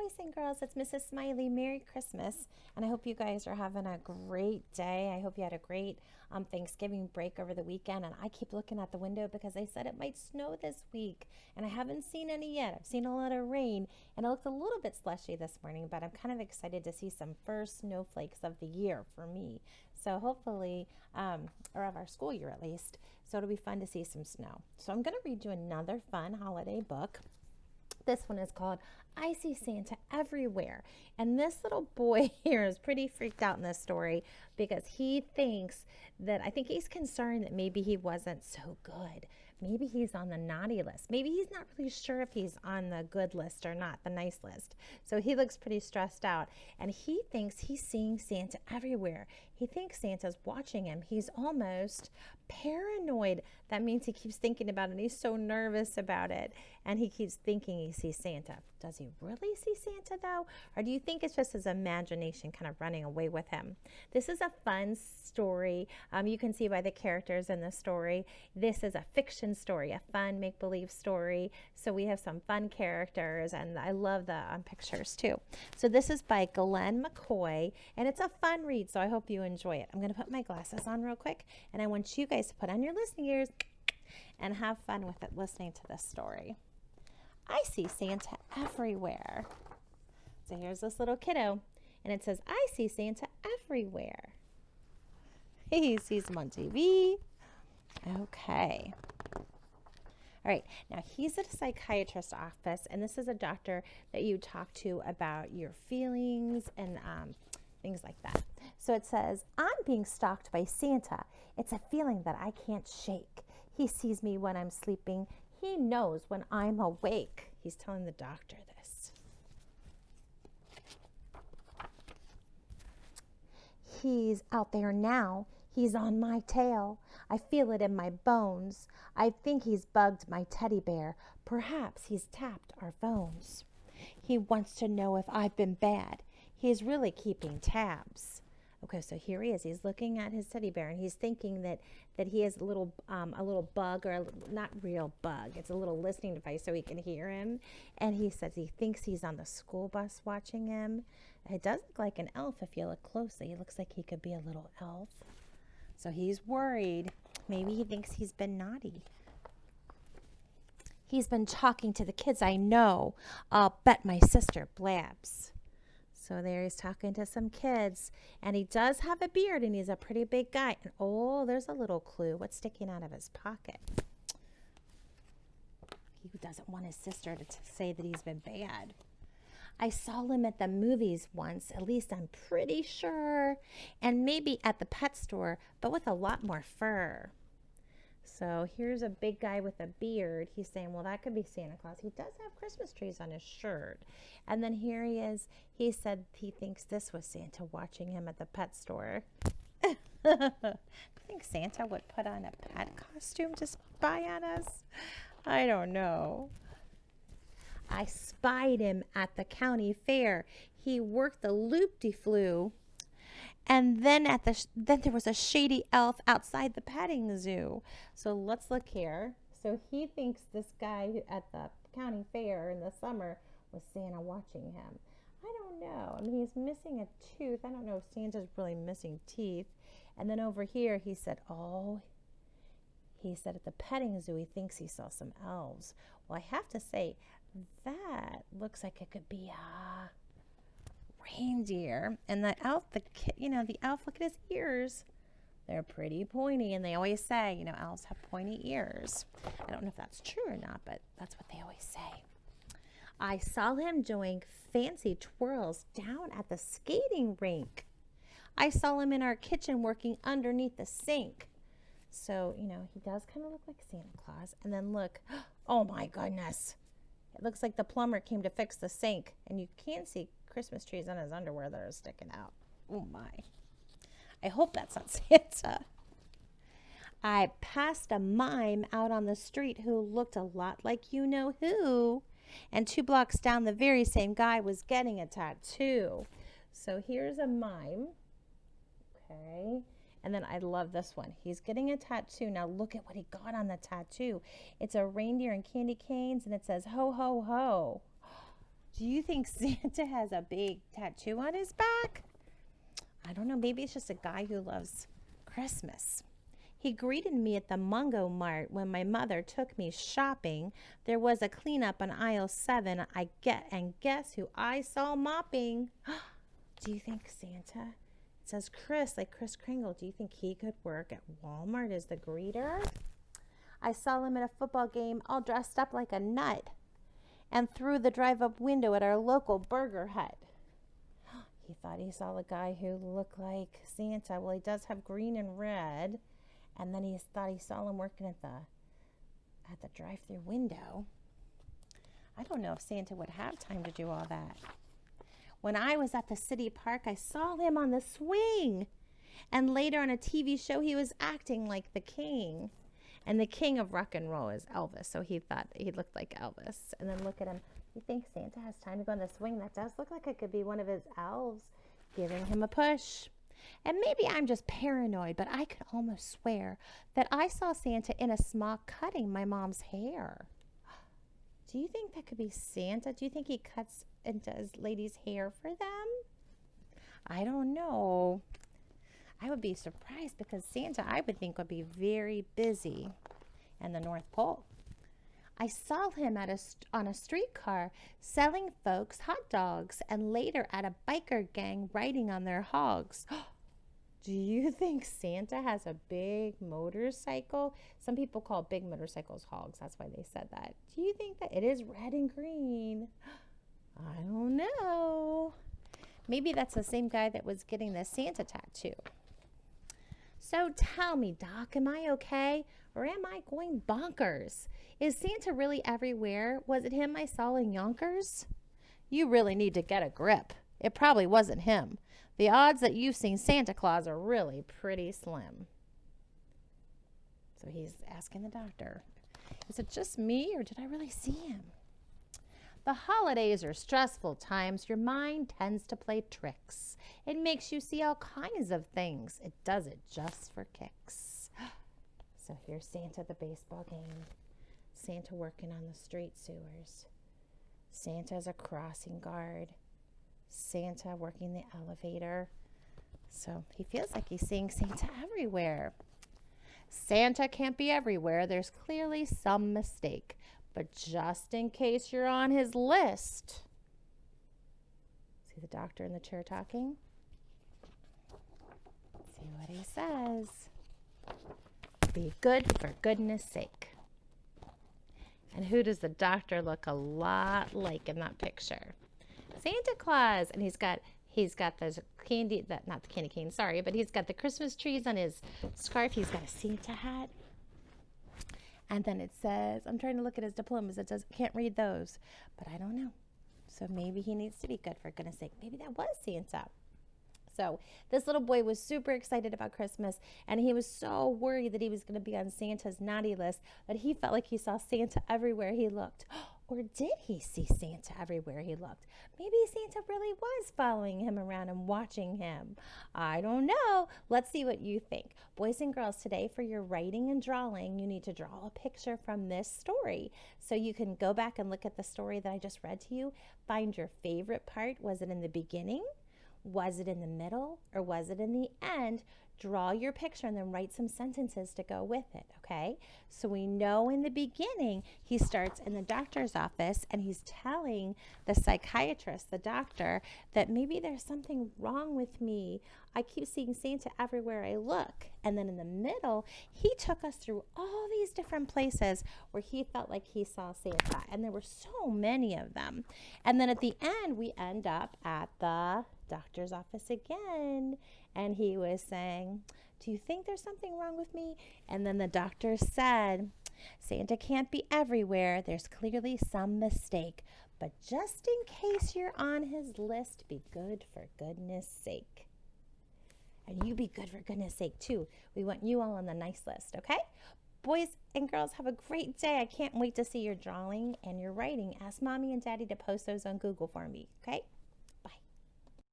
boys and girls, it's Mrs. Smiley. Merry Christmas. And I hope you guys are having a great day. I hope you had a great Thanksgiving break over the weekend. And I keep looking at the window because they said it might snow this week. And I haven't seen any yet. I've seen a lot of rain. And it looked a little bit slushy this morning, but I'm kind of excited to see some first snowflakes of the year for me. So hopefully, or of our school year at least. So it'll be fun to see some snow. So I'm going to read you another fun holiday book. This one is called I See Santa Everywhere. And this little boy here is pretty freaked out in this story because he thinks that, I think he's concerned that maybe he wasn't so good. Maybe he's on the naughty list. Maybe he's not really sure if he's on the good list or not, the nice list. So he looks pretty stressed out. And he thinks he's seeing Santa everywhere. He thinks Santa's watching him. He's almost paranoid. That means he keeps thinking about it and he's so nervous about it. And he keeps thinking he sees Santa. Does he really see Santa though? Or do you think it's just his imagination kind of running away with him? This is a fun story. You can see by the characters in the story. This is a fiction story, a fun make-believe story. So we have some fun characters and I love the pictures too. So this is by Glenn McCoy and it's a fun read. So I hope you enjoy it. I'm going to put my glasses on real quick and I want you guys to put on your listening ears and have fun with it listening to this story. I see Santa everywhere. So here's this little kiddo and it says, I see Santa everywhere. He sees him on TV. Okay. All right, now he's at a psychiatrist's office, and this is a doctor that you talk to about your feelings and things like that. So it says, I'm being stalked by Santa. It's a feeling that I can't shake. He sees me when I'm sleeping. He knows when I'm awake. He's telling the doctor this. He's out there now. He's on my tail. I feel it in my bones. I think he's bugged my teddy bear. Perhaps he's tapped our phones. He wants to know if I've been bad. He's really keeping tabs. Okay, so here he is. He's looking at his teddy bear and he's thinking that he has a little bug, or not real bug. It's a little listening device so he can hear him. And he says he thinks he's on the school bus watching him. It does look like an elf if you look closely. It looks like he could be a little elf. So he's worried. Maybe he thinks he's been naughty. He's been talking to the kids, I know. I'll bet my sister blabs. So there he's talking to some kids. And he does have a beard and he's a pretty big guy. And oh, there's a little clue. What's sticking out of his pocket? He doesn't want his sister to say that he's been bad. I saw him at the movies once, at least I'm pretty sure, and maybe at the pet store, but with a lot more fur. So here's a big guy with a beard. He's saying, well, that could be Santa Claus. He does have Christmas trees on his shirt. And then here he is. He said he thinks this was Santa watching him at the pet store. Do you think Santa would put on a pet costume to spy on us? I don't know. I spied him at the county fair. He worked the loop-de-flew. And then then there was a shady elf outside the petting zoo. So let's look here. So he thinks this guy at the county fair in the summer was Santa watching him. I don't know. I mean, he's missing a tooth. I don't know if Santa's really missing teeth. And then over here he said, he said at the petting zoo he thinks he saw some elves. Well, I have to say, that looks like it could be a reindeer. And the elf, the elf, look at his ears. They're pretty pointy, and they always say, elves have pointy ears. I don't know if that's true or not, but that's what they always say. I saw him doing fancy twirls down at the skating rink. I saw him in our kitchen working underneath the sink. So, he does kind of look like Santa Claus. And then look, oh my goodness. It looks like the plumber came to fix the sink. And you can see Christmas trees on his underwear that are sticking out. Oh my. I hope that's not Santa. I passed a mime out on the street who looked a lot like you-know-who. And 2 blocks down, the very same guy was getting a tattoo. So here's a mime. Okay. And then I love this one. He's getting a tattoo. Now look at what he got on the tattoo. It's a reindeer and candy canes, and it says, ho, ho, ho. Do you think Santa has a big tattoo on his back? I don't know. Maybe it's just a guy who loves Christmas. He greeted me at the Mungo Mart when my mother took me shopping. There was a cleanup on aisle 7. And guess who I saw mopping? Do you think Santa? It says Chris, like Kris Kringle. Do you think he could work at Walmart as the greeter? I saw him at a football game all dressed up like a nut and through the drive-up window at our local burger hut. He thought he saw a guy who looked like Santa. Well, he does have green and red. And then he thought he saw him working at the drive-through window. I don't know if Santa would have time to do all that. When I was at the city park, I saw him on the swing. And later on a TV show, he was acting like the king. And the king of rock and roll is Elvis. So he thought he looked like Elvis. And then look at him. You think Santa has time to go on the swing? That does look like it could be one of his elves giving him a push. And maybe I'm just paranoid, but I could almost swear that I saw Santa in a smock cutting my mom's hair. Do you think that could be Santa? Do you think he cuts and does ladies' hair for them? I don't know. I would be surprised because Santa, I would think, would be very busy in the North Pole. I saw him on a streetcar selling folks hot dogs and later at a biker gang riding on their hogs. Do you think Santa has a big motorcycle? Some people call big motorcycles hogs. That's why they said that. Do you think that it is red and green? I don't know. Maybe that's the same guy that was getting the Santa tattoo. So tell me, Doc, am I okay? Or am I going bonkers? Is Santa really everywhere? Was it him I saw in Yonkers? You really need to get a grip. It probably wasn't him. The odds that you've seen Santa Claus are really pretty slim. So he's asking the doctor, is it just me or did I really see him? The holidays are stressful times. Your mind tends to play tricks. It makes you see all kinds of things. It does it just for kicks. So here's Santa at the baseball game. Santa working on the street sewers. Santa as a crossing guard. Santa working the elevator. So he feels like he's seeing Santa everywhere. Santa can't be everywhere. There's clearly some mistake. But just in case you're on his list. See the doctor in the chair talking? See what he says. Be good for goodness sake. And who does the doctor look a lot like in that picture? Santa Claus. And he's got those candy, not the candy cane, sorry, but he's got the Christmas trees on his scarf. He's got a Santa hat. And then it says, I'm trying to look at his diplomas. It says, can't read those, but I don't know. So maybe he needs to be good for goodness sake. Maybe that was Santa. So this little boy was super excited about Christmas, and he was so worried that he was going to be on Santa's naughty list that he felt like he saw Santa everywhere he looked. Or did he see Santa everywhere he looked? Maybe Santa really was following him around and watching him. I don't know. Let's see what you think. Boys and girls, today for your writing and drawing, you need to draw a picture from this story. So you can go back and look at the story that I just read to you. Find your favorite part. Was it in the beginning? Was it in the middle? Or was it in the end? Draw your picture and then write some sentences to go with it, okay? So we know in the beginning, he starts in the doctor's office and he's telling the psychiatrist, the doctor, that maybe there's something wrong with me. I keep seeing Santa everywhere I look. And then in the middle, he took us through all these different places where he felt like he saw Santa. And there were so many of them. And then at the end, we end up at the doctor's office again. And he was saying, do you think there's something wrong with me? And then the doctor said, Santa can't be everywhere. There's clearly some mistake. But just in case you're on his list, be good for goodness sake. And you be good for goodness sake too. We want you all on the nice list, okay? Boys and girls, have a great day. I can't wait to see your drawing and your writing. Ask Mommy and Daddy to post those on Google for me, okay?